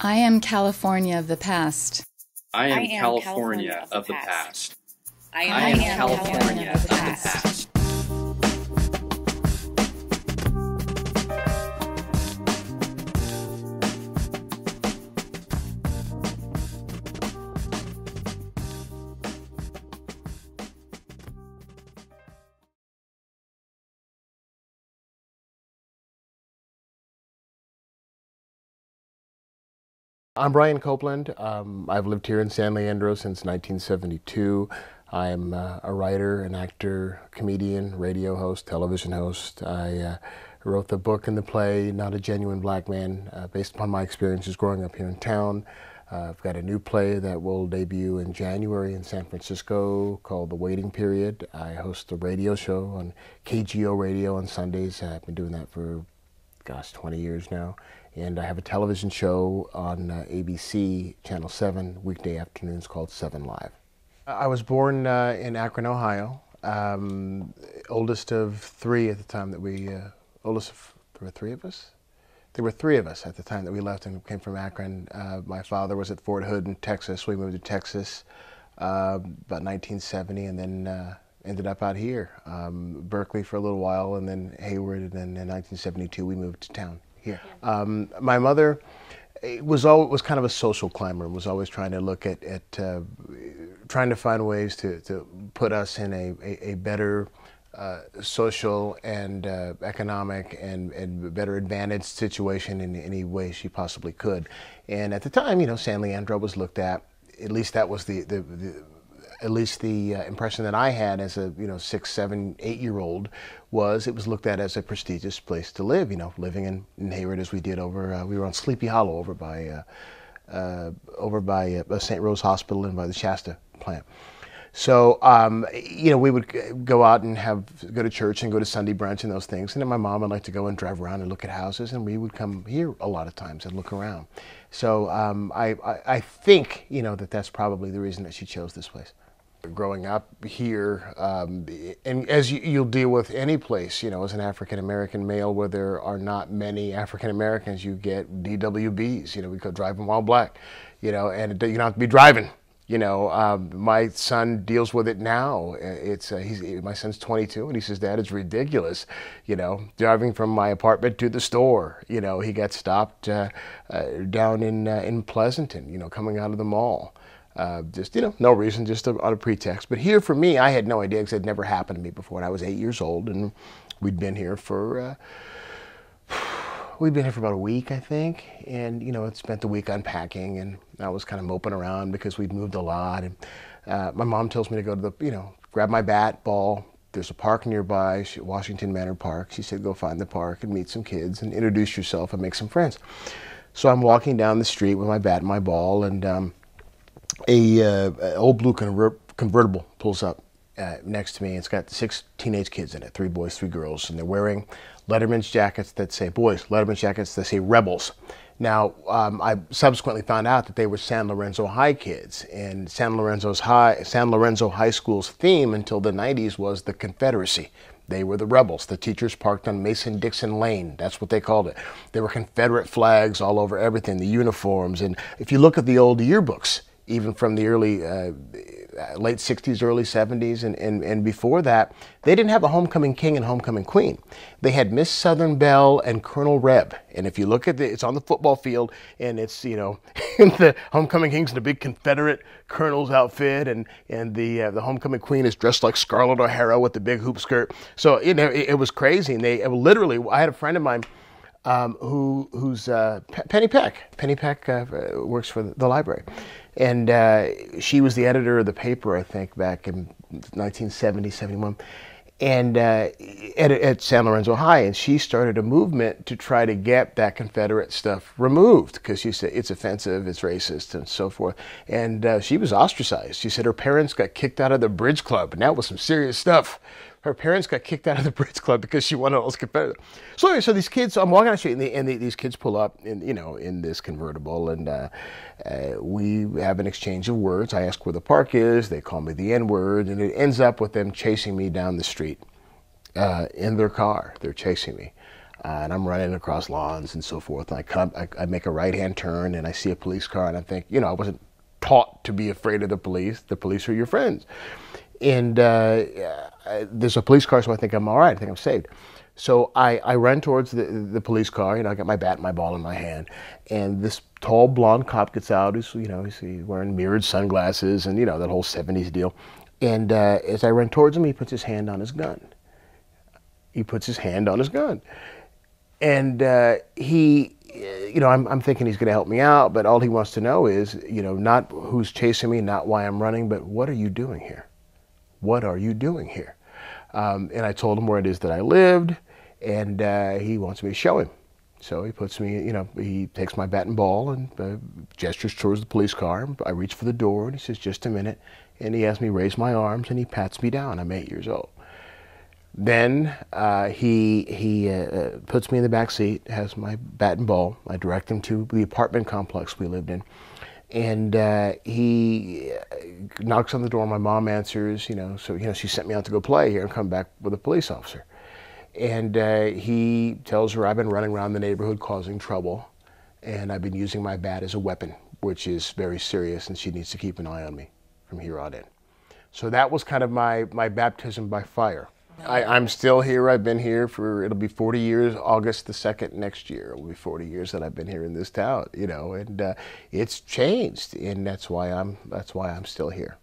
I am California of the past. I am California of the past. I am California of the past. I'm Brian Copeland. I've lived here in San Leandro since 1972. I'm a writer, an actor, comedian, radio host, television host. I wrote the book and the play, Not a Genuine Black Man, based upon my experiences growing up here in town. I've got a new play that will debut in January in San Francisco called The Waiting Period. I host a radio show on KGO Radio on Sundays. I've been doing that for, gosh, 20 years now. And I have a television show on ABC, Channel 7, weekday afternoons called 7 Live. I was born in Akron, Ohio. Oldest of three at the time that there were three of us? There were three of us at the time that we left and came from Akron. My father was at Fort Hood in Texas. We moved to Texas about 1970 and then ended up out here. Berkeley for a little while and then Hayward, and then in 1972 we moved to town. Here. My mother was kind of a social climber, was always trying to look at trying to find ways to put us in a better social and economic and better advantaged situation in any way she possibly could. And at the time, you know, San Leandro was looked at least that was the impression that I had as a 6, 7, 8-year-old was it was looked at as a prestigious place to live. You know, living in Hayward as we did over we were on Sleepy Hollow over by St. Rose Hospital and by the Shasta plant. So you know, we would go out and go to church and go to Sunday brunch and those things. And then my mom would like to go and drive around and look at houses, and we would come here a lot of times and look around. So I think, you know, that's probably the reason that she chose this place. Growing up here, and as you'll deal with any place, you know, as an African-American male where there are not many African-Americans, you get DWBs, you know, we go driving while black, you know, and you don't have to be driving, you know. My son deals with it now. My son's 22 and he says, "Dad, it's ridiculous, you know, driving from my apartment to the store." You know, he got stopped down in Pleasanton, you know, coming out of the mall. Just, you know, no reason, just on a pretext. But here for me, I had no idea because it had never happened to me before. And I was 8 years old, and we'd been here for about a week, I think. And, you know, I'd spent the week unpacking, and I was kind of moping around because we'd moved a lot. And my mom tells me to go to grab my bat, ball. There's a park nearby, Washington Manor Park. She said, go find the park and meet some kids and introduce yourself and make some friends. So I'm walking down the street with my bat and my ball, and a old blue convertible pulls up next to me. It's got 6 teenage kids in it, 3 boys, 3 girls, and they're wearing Letterman's jackets that say Letterman's jackets that say Rebels. Now, I subsequently found out that they were San Lorenzo High kids, and San Lorenzo High School's theme until the 90s was the Confederacy. They were the rebels. The teachers parked on Mason-Dixon Lane. That's what they called it. There were Confederate flags all over everything, the uniforms. And if you look at the old yearbooks, even from the early, late 60s, early 70s, and before that, they didn't have a homecoming king and homecoming queen. They had Miss Southern Belle and Colonel Reb. And if you look at it's on the football field, and it's, you know, the homecoming king's in a big Confederate colonel's outfit, and the homecoming queen is dressed like Scarlett O'Hara with the big hoop skirt. So, you know, it was crazy. And they literally, I had a friend of mine who's Penny Peck. Penny Peck works for the library. And she was the editor of the paper, I think, back in 1970, 71, and at San Lorenzo High. And she started a movement to try to get that Confederate stuff removed because she said it's offensive, it's racist, and so forth. And she was ostracized. She said her parents got kicked out of the bridge club, and that was some serious stuff. Her parents got kicked out of the bridge club because she wanted all those Confederate. So anyway, so these kids, I'm walking on the street, and these kids pull up, in this convertible, and we have an exchange of words. I ask where the park is. They call me the N-word, and it ends up with them chasing me down the street in their car. They're chasing me. And I'm running across lawns and so forth. And I make a right-hand turn, and I see a police car, and I think, I wasn't taught to be afraid of the police. The police are your friends. And there's a police car, so I think I'm all right. I think I'm saved. So I run towards the police car. I got my bat and my ball in my hand. And this tall blonde cop gets out. He's wearing mirrored sunglasses and, that whole 70s deal. And as I run towards him, he puts his hand on his gun. And I'm thinking he's going to help me out, but all he wants to know is, not who's chasing me, not why I'm running, but what are you doing here? What are you doing here? And I told him where it is that I lived, and he wants me to show him. So he puts me, he takes my bat and ball and gestures towards the police car. I reach for the door, and he says, just a minute. And he has me raise my arms, and he pats me down. I'm 8 years old. Then he puts me in the back seat, has my bat and ball. I direct him to the apartment complex we lived in. And he knocks on the door. My mom answers, she sent me out to go play here and come back with a police officer. And he tells her I've been running around the neighborhood causing trouble, and I've been using my bat as a weapon, which is very serious, and she needs to keep an eye on me from here on in. So that was kind of my baptism by fire. I'm still here. I've been here it'll be 40 years, August the 2nd next year. It'll be 40 years that I've been here in this town, and it's changed, and that's why I'm still here.